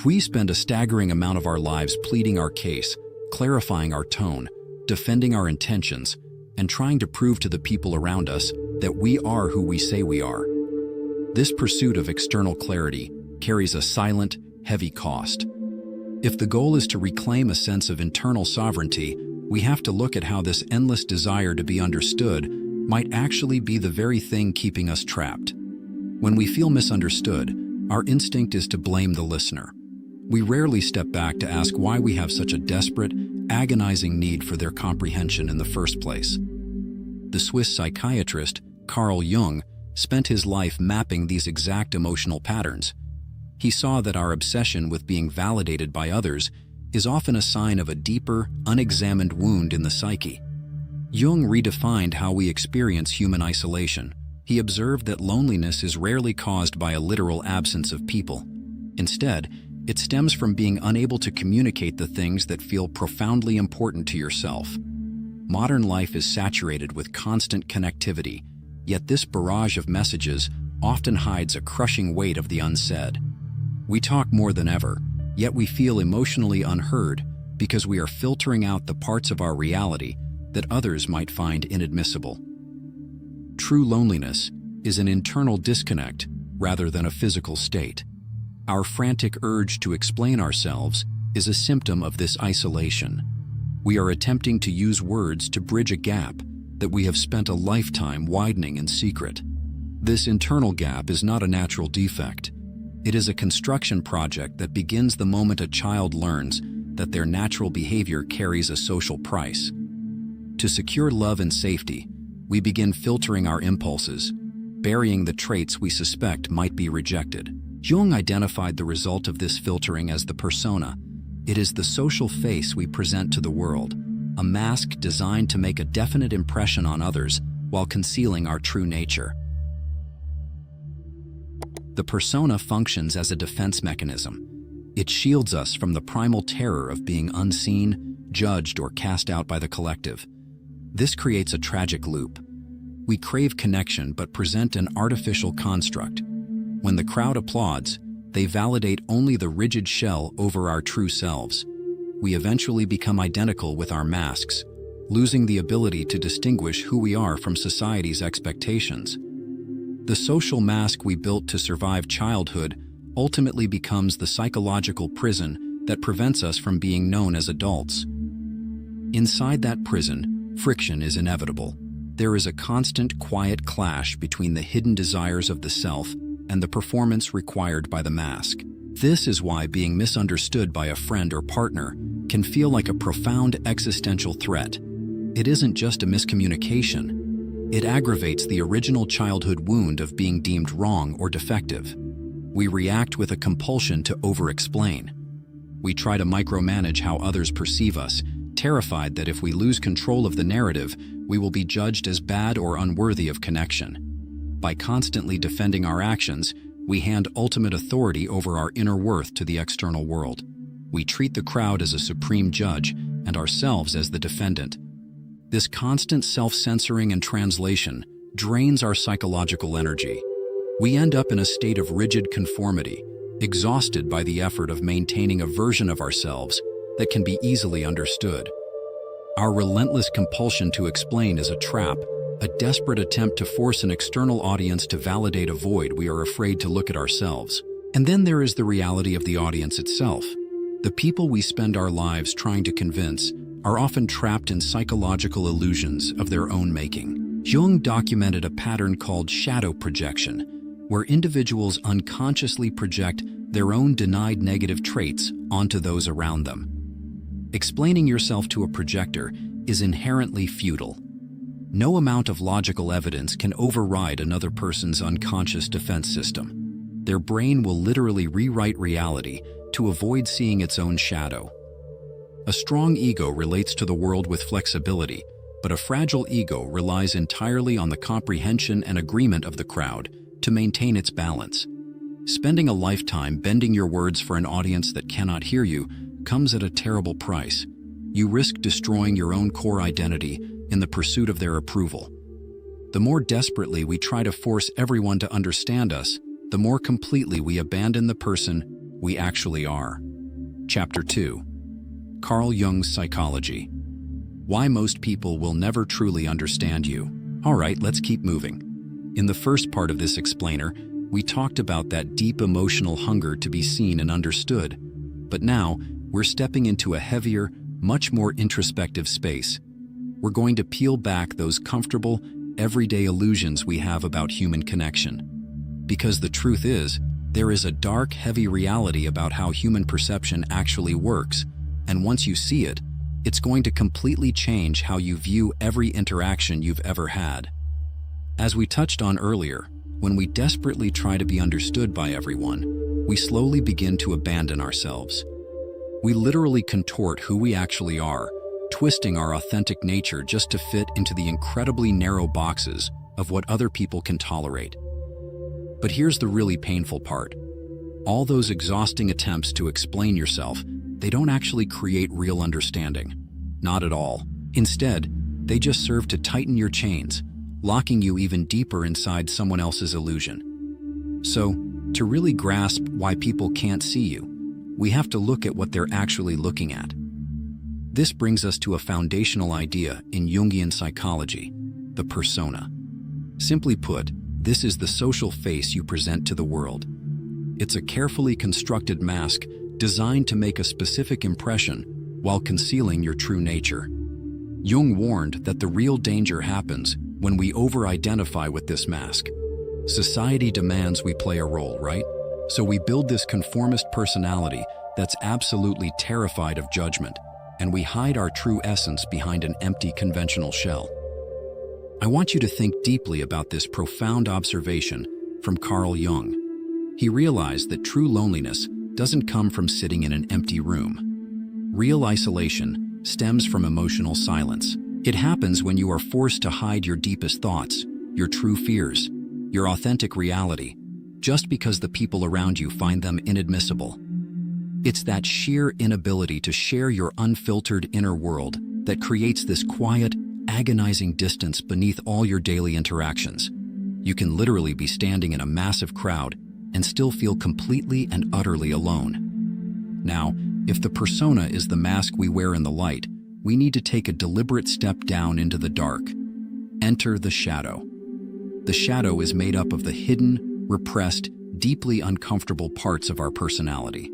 We spend a staggering amount of our lives pleading our case, clarifying our tone, defending our intentions, and trying to prove to the people around us that we are who we say we are. This pursuit of external clarity carries a silent, heavy cost. If the goal is to reclaim a sense of internal sovereignty, we have to look at how this endless desire to be understood might actually be the very thing keeping us trapped. When we feel misunderstood, our instinct is to blame the listener. We rarely step back to ask why we have such a desperate, agonizing need for their comprehension in the first place. The Swiss psychiatrist, Carl Jung, spent his life mapping these exact emotional patterns. He saw that our obsession with being validated by others is often a sign of a deeper, unexamined wound in the psyche. Jung redefined how we experience human isolation. He observed that loneliness is rarely caused by a literal absence of people. Instead, it stems from being unable to communicate the things that feel profoundly important to yourself. Modern life is saturated with constant connectivity, yet this barrage of messages often hides a crushing weight of the unsaid. We talk more than ever, yet we feel emotionally unheard because we are filtering out the parts of our reality that others might find inadmissible. True loneliness is an internal disconnect rather than a physical state. Our frantic urge to explain ourselves is a symptom of this isolation. We are attempting to use words to bridge a gap that we have spent a lifetime widening in secret. This internal gap is not a natural defect. It is a construction project that begins the moment a child learns that their natural behavior carries a social price. To secure love and safety, we begin filtering our impulses, burying the traits we suspect might be rejected. Jung identified the result of this filtering as the persona. It is the social face we present to the world, a mask designed to make a definite impression on others while concealing our true nature. The persona functions as a defense mechanism. It shields us from the primal terror of being unseen, judged, or cast out by the collective. This creates a tragic loop. We crave connection but present an artificial construct. When the crowd applauds, they validate only the rigid shell over our true selves. We eventually become identical with our masks, losing the ability to distinguish who we are from society's expectations. The social mask we built to survive childhood ultimately becomes the psychological prison that prevents us from being known as adults. Inside that prison, friction is inevitable. There is a constant, quiet clash between the hidden desires of the self and the performance required by the mask. This is why being misunderstood by a friend or partner can feel like a profound existential threat. It isn't just a miscommunication. It aggravates the original childhood wound of being deemed wrong or defective. We react with a compulsion to over-explain. We try to micromanage how others perceive us, terrified that if we lose control of the narrative, we will be judged as bad or unworthy of connection. By constantly defending our actions, we hand ultimate authority over our inner worth to the external world. We treat the crowd as a supreme judge and ourselves as the defendant. This constant self-censoring and translation drains our psychological energy. We end up in a state of rigid conformity, exhausted by the effort of maintaining a version of ourselves that can be easily understood. Our relentless compulsion to explain is a trap, a desperate attempt to force an external audience to validate a void we are afraid to look at ourselves. And then there is the reality of the audience itself. The people we spend our lives trying to convince are often trapped in psychological illusions of their own making. Jung documented a pattern called shadow projection, where individuals unconsciously project their own denied negative traits onto those around them. Explaining yourself to a projector is inherently futile. No amount of logical evidence can override another person's unconscious defense system. Their brain will literally rewrite reality to avoid seeing its own shadow. A strong ego relates to the world with flexibility, but a fragile ego relies entirely on the comprehension and agreement of the crowd to maintain its balance. Spending a lifetime bending your words for an audience that cannot hear you comes at a terrible price. You risk destroying your own core identity in the pursuit of their approval. The more desperately we try to force everyone to understand us, the more completely we abandon the person we actually are. Chapter 2. Carl Jung's Psychology. Why most people will never truly understand you. All right, let's keep moving. In the first part of this explainer, we talked about that deep emotional hunger to be seen and understood. But now, we're stepping into a heavier, much more introspective space. We're going to peel back those comfortable, everyday illusions we have about human connection. Because the truth is, there is a dark, heavy reality about how human perception actually works, and once you see it, it's going to completely change how you view every interaction you've ever had. As we touched on earlier, when we desperately try to be understood by everyone, we slowly begin to abandon ourselves. We literally contort who we actually are, twisting our authentic nature just to fit into the incredibly narrow boxes of what other people can tolerate. But here's the really painful part. All those exhausting attempts to explain yourself, they don't actually create real understanding. Not at all. Instead, they just serve to tighten your chains, locking you even deeper inside someone else's illusion. So, to really grasp why people can't see you, we have to look at what they're actually looking at. This brings us to a foundational idea in Jungian psychology, the persona. Simply put, this is the social face you present to the world. It's a carefully constructed mask designed to make a specific impression while concealing your true nature. Jung warned that the real danger happens when we over-identify with this mask. Society demands we play a role, right? So we build this conformist personality that's absolutely terrified of judgment, and we hide our true essence behind an empty conventional shell. I want you to think deeply about this profound observation from Carl Jung. He realized that true loneliness doesn't come from sitting in an empty room. Real isolation stems from emotional silence. It happens when you are forced to hide your deepest thoughts, your true fears, your authentic reality, just because the people around you find them inadmissible. It's that sheer inability to share your unfiltered inner world that creates this quiet, agonizing distance beneath all your daily interactions. You can literally be standing in a massive crowd and still feel completely and utterly alone. Now, if the persona is the mask we wear in the light, we need to take a deliberate step down into the dark. Enter the shadow. The shadow is made up of the hidden, repressed, deeply uncomfortable parts of our personality.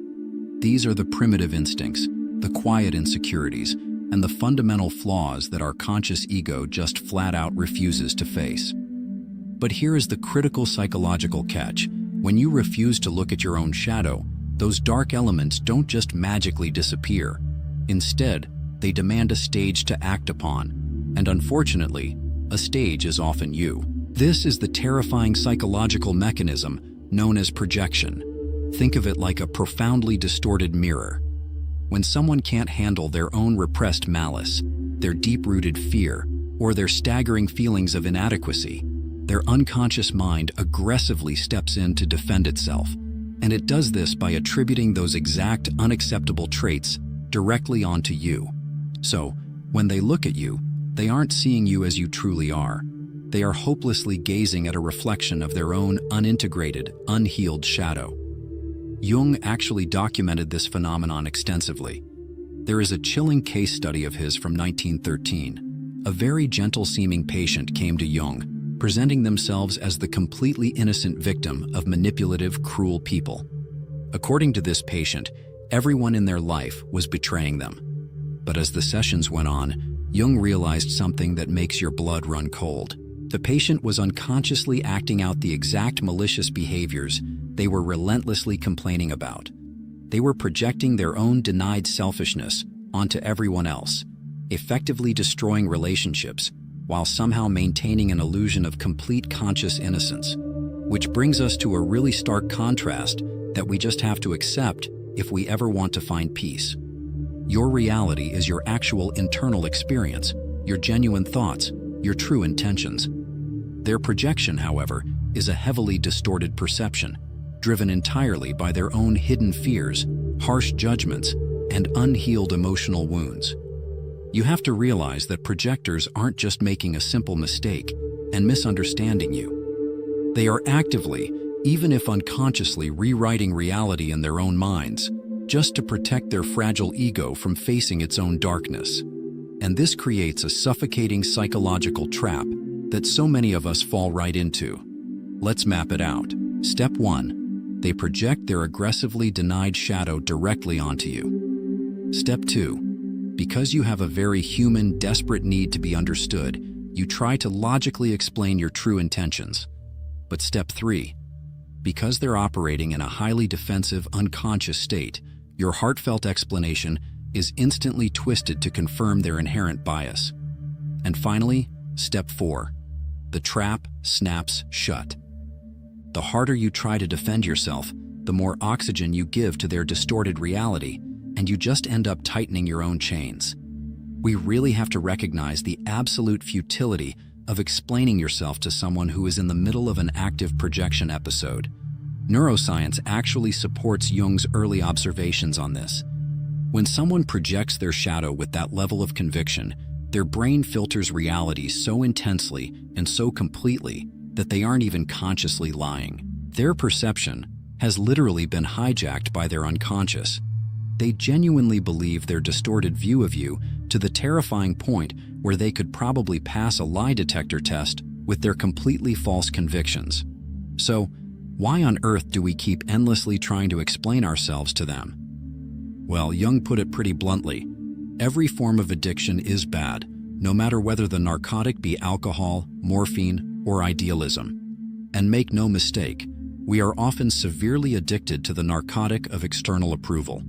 These are the primitive instincts, the quiet insecurities, and the fundamental flaws that our conscious ego just flat out refuses to face. But here is the critical psychological catch. When you refuse to look at your own shadow, those dark elements don't just magically disappear. Instead, they demand a stage to act upon. And unfortunately, a stage is often you. This is the terrifying psychological mechanism known as projection. Think of it like a profoundly distorted mirror. When someone can't handle their own repressed malice, their deep-rooted fear, or their staggering feelings of inadequacy, their unconscious mind aggressively steps in to defend itself, and it does this by attributing those exact unacceptable traits directly onto you. So, when they look at you, they aren't seeing you as you truly are. They are hopelessly gazing at a reflection of their own unintegrated, unhealed shadow. Jung actually documented this phenomenon extensively. There is a chilling case study of his from 1913. A very gentle-seeming patient came to Jung, presenting themselves as the completely innocent victim of manipulative, cruel people. According to this patient, everyone in their life was betraying them. But as the sessions went on, Jung realized something that makes your blood run cold. The patient was unconsciously acting out the exact malicious behaviors they were relentlessly complaining about. They were projecting their own denied selfishness onto everyone else, effectively destroying relationships while somehow maintaining an illusion of complete conscious innocence. Which brings us to a really stark contrast that we just have to accept if we ever want to find peace. Your reality is your actual internal experience, your genuine thoughts, your true intentions. Their projection, however, is a heavily distorted perception, driven entirely by their own hidden fears, harsh judgments, and unhealed emotional wounds. You have to realize that projectors aren't just making a simple mistake and misunderstanding you. They are actively even if unconsciously rewriting reality in their own minds, just to protect their fragile ego from facing its own darkness. And this creates a suffocating psychological trap that so many of us fall right into. Let's map it out. Step 1. They project their aggressively denied shadow directly onto you. Step 2. Because you have a very human, desperate need to be understood, you try to logically explain your true intentions. But Step 3. Because they're operating in a highly defensive, unconscious state, your heartfelt explanation is instantly twisted to confirm their inherent bias. And finally, Step 4. The trap snaps shut. The harder you try to defend yourself, the more oxygen you give to their distorted reality, and you just end up tightening your own chains. We really have to recognize the absolute futility of explaining yourself to someone who is in the middle of an active projection episode. Neuroscience actually supports Jung's early observations on this. When someone projects their shadow with that level of conviction, their brain filters reality so intensely and so completely that they aren't even consciously lying. Their perception has literally been hijacked by their unconscious. They genuinely believe their distorted view of you to the terrifying point where they could probably pass a lie detector test with their completely false convictions. So, why on earth do we keep endlessly trying to explain ourselves to them? Well, Jung put it pretty bluntly. Every form of addiction is bad, no matter whether the narcotic be alcohol, morphine, or idealism. And make no mistake, we are often severely addicted to the narcotic of external approval.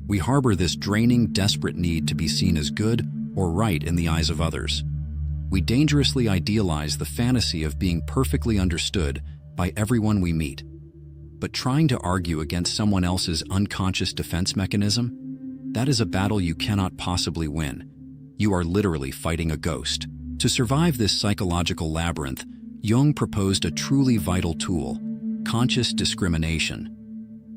We harbor this draining, desperate need to be seen as good or right in the eyes of others. We dangerously idealize the fantasy of being perfectly understood by everyone we meet. But trying to argue against someone else's unconscious defense mechanism? That is a battle you cannot possibly win. You are literally fighting a ghost. To survive this psychological labyrinth, Jung proposed a truly vital tool: conscious discrimination.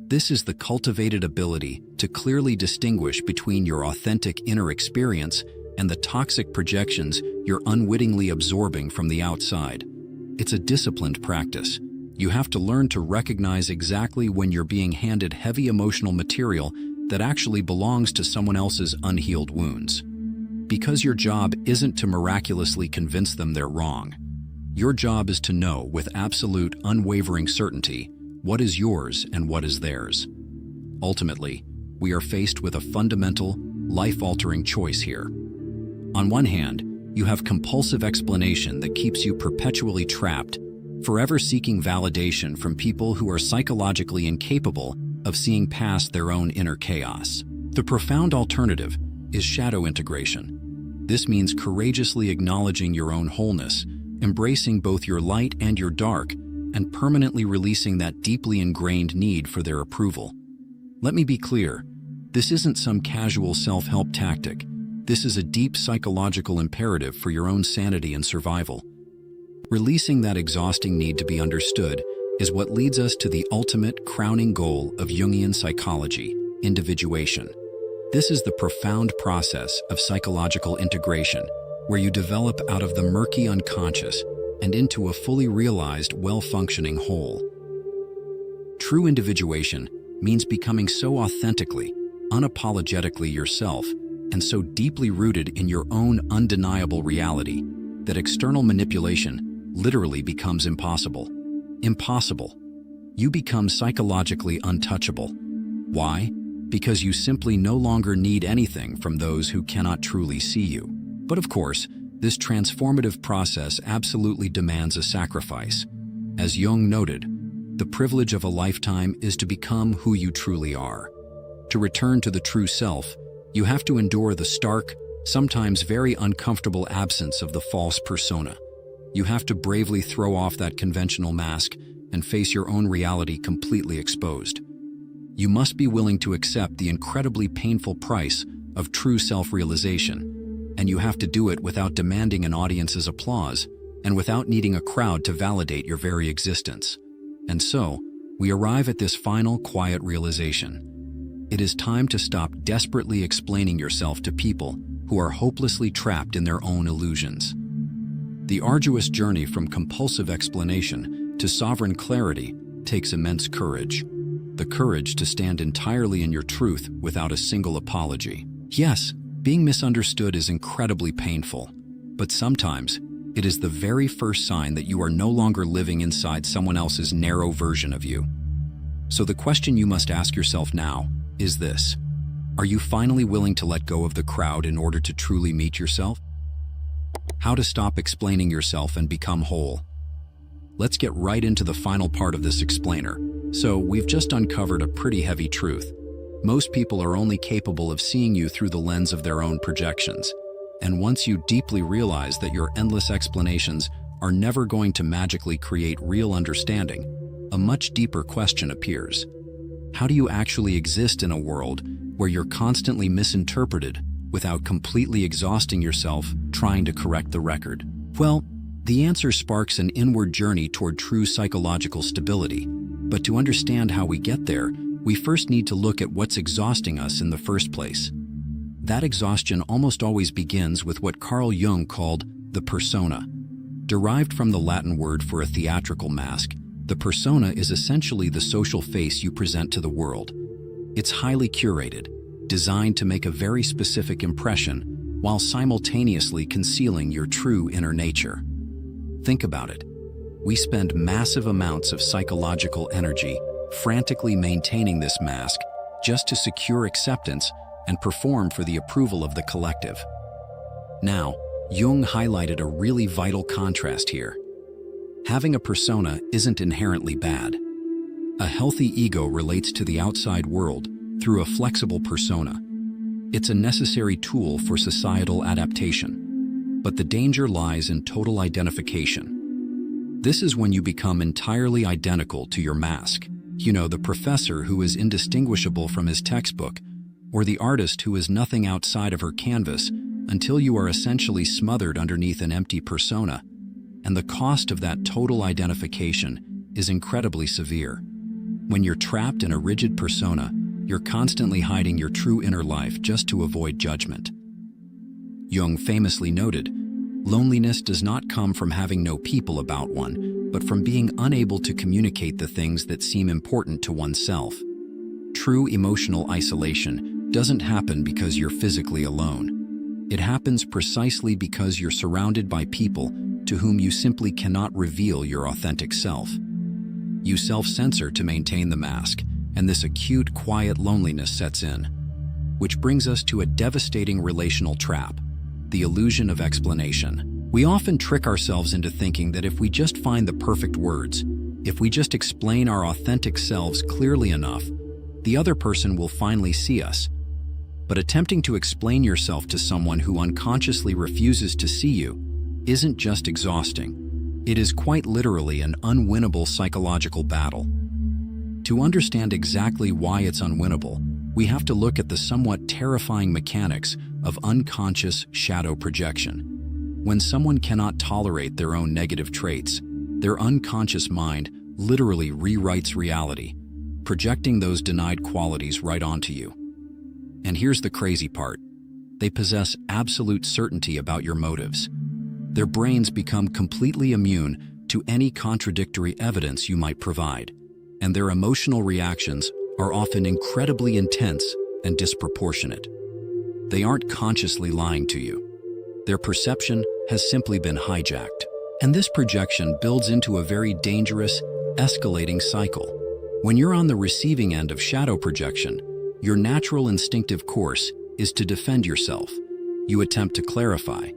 This is the cultivated ability to clearly distinguish between your authentic inner experience and the toxic projections you're unwittingly absorbing from the outside. It's a disciplined practice. You have to learn to recognize exactly when you're being handed heavy emotional material that actually belongs to someone else's unhealed wounds. Because your job isn't to miraculously convince them they're wrong. Your job is to know with absolute, unwavering certainty what is yours and what is theirs. Ultimately, we are faced with a fundamental, life-altering choice here. On one hand, you have compulsive explanation that keeps you perpetually trapped, forever seeking validation from people who are psychologically incapable of seeing past their own inner chaos. The profound alternative is shadow integration. This means courageously acknowledging your own wholeness, embracing both your light and your dark, and permanently releasing that deeply ingrained need for their approval. Let me be clear, this isn't some casual self-help tactic. This is a deep psychological imperative for your own sanity and survival. Releasing that exhausting need to be understood is what leads us to the ultimate crowning goal of Jungian psychology: individuation. This is the profound process of psychological integration, where you develop out of the murky unconscious and into a fully realized, well-functioning whole. True individuation means becoming so authentically, unapologetically yourself, and so deeply rooted in your own undeniable reality that external manipulation literally becomes impossible. Impossible. You become psychologically untouchable. Why? Because you simply no longer need anything from those who cannot truly see you. But of course, this transformative process absolutely demands a sacrifice. As Jung noted, the privilege of a lifetime is to become who you truly are. To return to the true self, you have to endure the stark, sometimes very uncomfortable absence of the false persona. You have to bravely throw off that conventional mask and face your own reality completely exposed. You must be willing to accept the incredibly painful price of true self-realization, and you have to do it without demanding an audience's applause and without needing a crowd to validate your very existence. And so, we arrive at this final, quiet realization. It is time to stop desperately explaining yourself to people who are hopelessly trapped in their own illusions. The arduous journey from compulsive explanation to sovereign clarity takes immense courage. The courage to stand entirely in your truth without a single apology. Yes, being misunderstood is incredibly painful, but sometimes it is the very first sign that you are no longer living inside someone else's narrow version of you. So the question you must ask yourself now is this: are you finally willing to let go of the crowd in order to truly meet yourself? How to stop explaining yourself and become whole. Let's get right into the final part of this explainer. So, we've just uncovered a pretty heavy truth. Most people are only capable of seeing you through the lens of their own projections. And once you deeply realize that your endless explanations are never going to magically create real understanding, a much deeper question appears. How do you actually exist in a world where you're constantly misinterpreted without completely exhausting yourself trying to correct the record? Well, the answer sparks an inward journey toward true psychological stability. But to understand how we get there, we first need to look at what's exhausting us in the first place. That exhaustion almost always begins with what Carl Jung called the persona. Derived from the Latin word for a theatrical mask, the persona is essentially the social face you present to the world. It's highly curated, designed to make a very specific impression, while simultaneously concealing your true inner nature. Think about it. We spend massive amounts of psychological energy frantically maintaining this mask just to secure acceptance and perform for the approval of the collective. Now, Jung highlighted a really vital contrast here. Having a persona isn't inherently bad. A healthy ego relates to the outside world through a flexible persona. It's a necessary tool for societal adaptation. But the danger lies in total identification. This is when you become entirely identical to your mask. You know, the professor who is indistinguishable from his textbook, or the artist who is nothing outside of her canvas, until you are essentially smothered underneath an empty persona. And the cost of that total identification is incredibly severe. When you're trapped in a rigid persona, you're constantly hiding your true inner life just to avoid judgment. Jung famously noted, "Loneliness does not come from having no people about one, but from being unable to communicate the things that seem important to oneself." True emotional isolation doesn't happen because you're physically alone. It happens precisely because you're surrounded by people to whom you simply cannot reveal your authentic self. You self-censor to maintain the mask, and this acute, quiet loneliness sets in. Which brings us to a devastating relational trap: the illusion of explanation. We often trick ourselves into thinking that if we just find the perfect words, if we just explain our authentic selves clearly enough, the other person will finally see us. But attempting to explain yourself to someone who unconsciously refuses to see you isn't just exhausting. It is quite literally an unwinnable psychological battle. To understand exactly why it's unwinnable, we have to look at the somewhat terrifying mechanics of unconscious shadow projection. When someone cannot tolerate their own negative traits, their unconscious mind literally rewrites reality, projecting those denied qualities right onto you. And here's the crazy part: they possess absolute certainty about your motives. Their brains become completely immune to any contradictory evidence you might provide, and their emotional reactions are often incredibly intense and disproportionate. They aren't consciously lying to you. Their perception has simply been hijacked. And this projection builds into a very dangerous, escalating cycle. When you're on the receiving end of shadow projection, your natural instinctive course is to defend yourself. You attempt to clarify.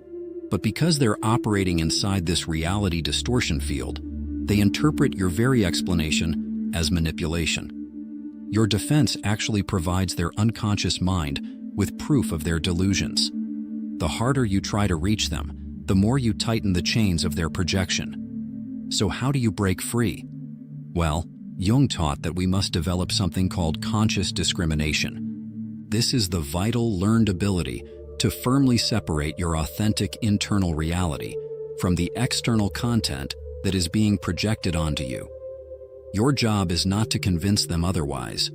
But because they're operating inside this reality distortion field, they interpret your very explanation as manipulation. Your defense actually provides their unconscious mind with proof of their delusions. The harder you try to reach them, the more you tighten the chains of their projection. So how do you break free? Well, Jung taught that we must develop something called conscious discrimination. This is the vital learned ability to firmly separate your authentic internal reality from the external content that is being projected onto you. Your job is not to convince them otherwise.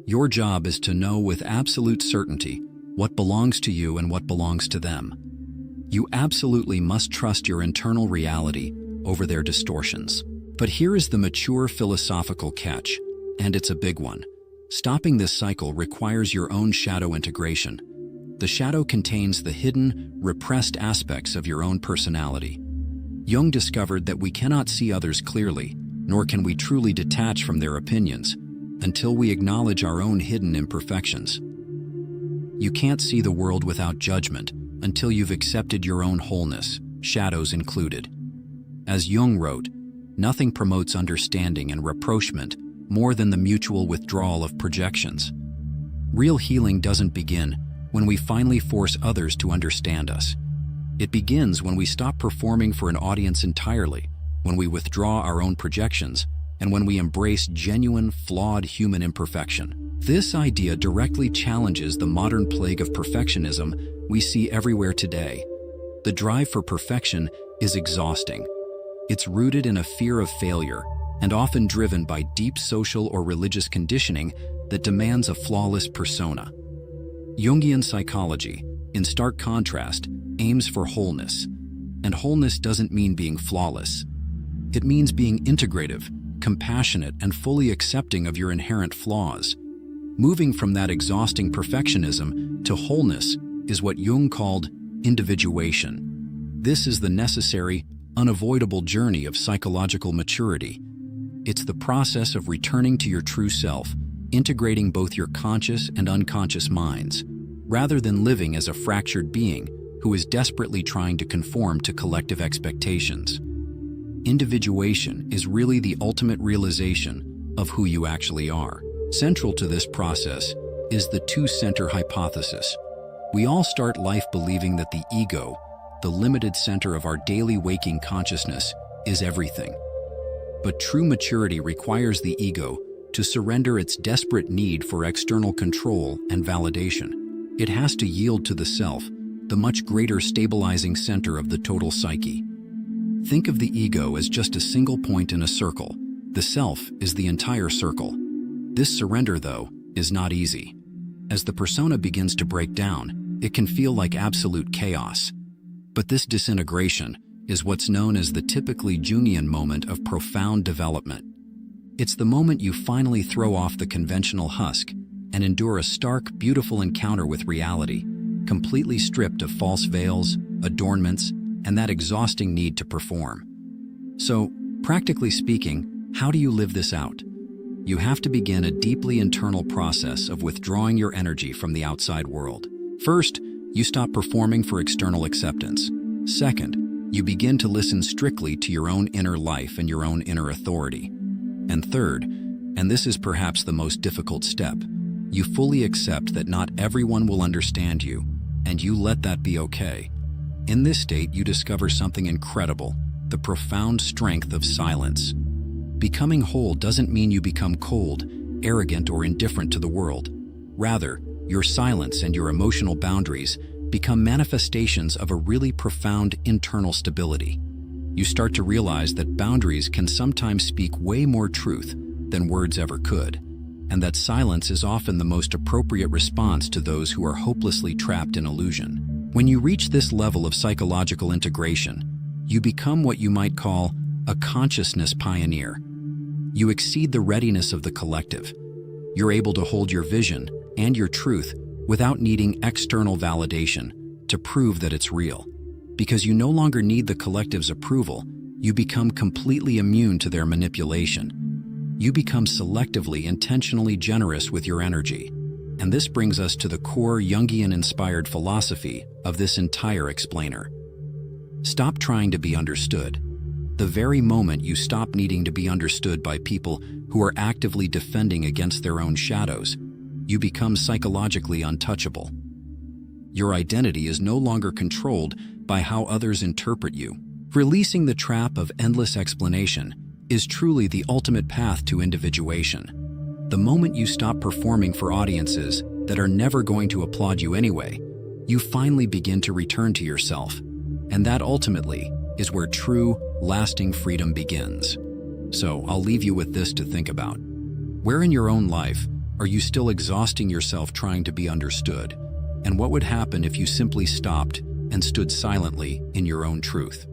Your job is to know with absolute certainty what belongs to you and what belongs to them. You absolutely must trust your internal reality over their distortions. But here is the mature philosophical catch, and it's a big one. Stopping this cycle requires your own shadow integration. The shadow contains the hidden, repressed aspects of your own personality. Jung discovered that we cannot see others clearly, nor can we truly detach from their opinions, until we acknowledge our own hidden imperfections. You can't see the world without judgment until you've accepted your own wholeness, shadows included. As Jung wrote, nothing promotes understanding and rapprochement more than the mutual withdrawal of projections. Real healing doesn't begin when we finally force others to understand us. It begins when we stop performing for an audience entirely, when we withdraw our own projections, and when we embrace genuine, flawed human imperfection. This idea directly challenges the modern plague of perfectionism we see everywhere today. The drive for perfection is exhausting. It's rooted in a fear of failure and often driven by deep social or religious conditioning that demands a flawless persona. Jungian psychology, in stark contrast, aims for wholeness. And wholeness doesn't mean being flawless. It means being integrative, compassionate, and fully accepting of your inherent flaws. Moving from that exhausting perfectionism to wholeness is what Jung called individuation. This is the necessary, unavoidable journey of psychological maturity. It's the process of returning to your true self, integrating both your conscious and unconscious minds, rather than living as a fractured being who is desperately trying to conform to collective expectations. Individuation is really the ultimate realization of who you actually are. Central to this process is the two-center hypothesis. We all start life believing that the ego, the limited center of our daily waking consciousness, is everything. But true maturity requires the ego to surrender its desperate need for external control and validation. It has to yield to the self, the much greater stabilizing center of the total psyche. Think of the ego as just a single point in a circle. The self is the entire circle. This surrender, though, is not easy. As the persona begins to break down, it can feel like absolute chaos. But this disintegration is what's known as the typically Jungian moment of profound development. It's the moment you finally throw off the conventional husk and endure a stark, beautiful encounter with reality, completely stripped of false veils, adornments, and that exhausting need to perform. So, practically speaking, how do you live this out? You have to begin a deeply internal process of withdrawing your energy from the outside world. First, you stop performing for external acceptance. Second, you begin to listen strictly to your own inner life and your own inner authority. And third, and this is perhaps the most difficult step, you fully accept that not everyone will understand you, and you let that be okay. In this state, you discover something incredible, the profound strength of silence. Becoming whole doesn't mean you become cold, arrogant, or indifferent to the world. Rather, your silence and your emotional boundaries become manifestations of a really profound internal stability. You start to realize that boundaries can sometimes speak way more truth than words ever could, and that silence is often the most appropriate response to those who are hopelessly trapped in illusion. When you reach this level of psychological integration, you become what you might call a consciousness pioneer. You exceed the readiness of the collective. You're able to hold your vision and your truth without needing external validation to prove that it's real. Because you no longer need the collective's approval, you become completely immune to their manipulation. You become selectively, intentionally generous with your energy. And this brings us to the core Jungian-inspired philosophy of this entire explainer. Stop trying to be understood. The very moment you stop needing to be understood by people who are actively defending against their own shadows, you become psychologically untouchable. Your identity is no longer controlled by how others interpret you. Releasing the trap of endless explanation is truly the ultimate path to individuation. The moment you stop performing for audiences that are never going to applaud you anyway, you finally begin to return to yourself. And that ultimately is where true, lasting freedom begins. So I'll leave you with this to think about. Where in your own life are you still exhausting yourself trying to be understood? And what would happen if you simply stopped and stood silently in your own truth?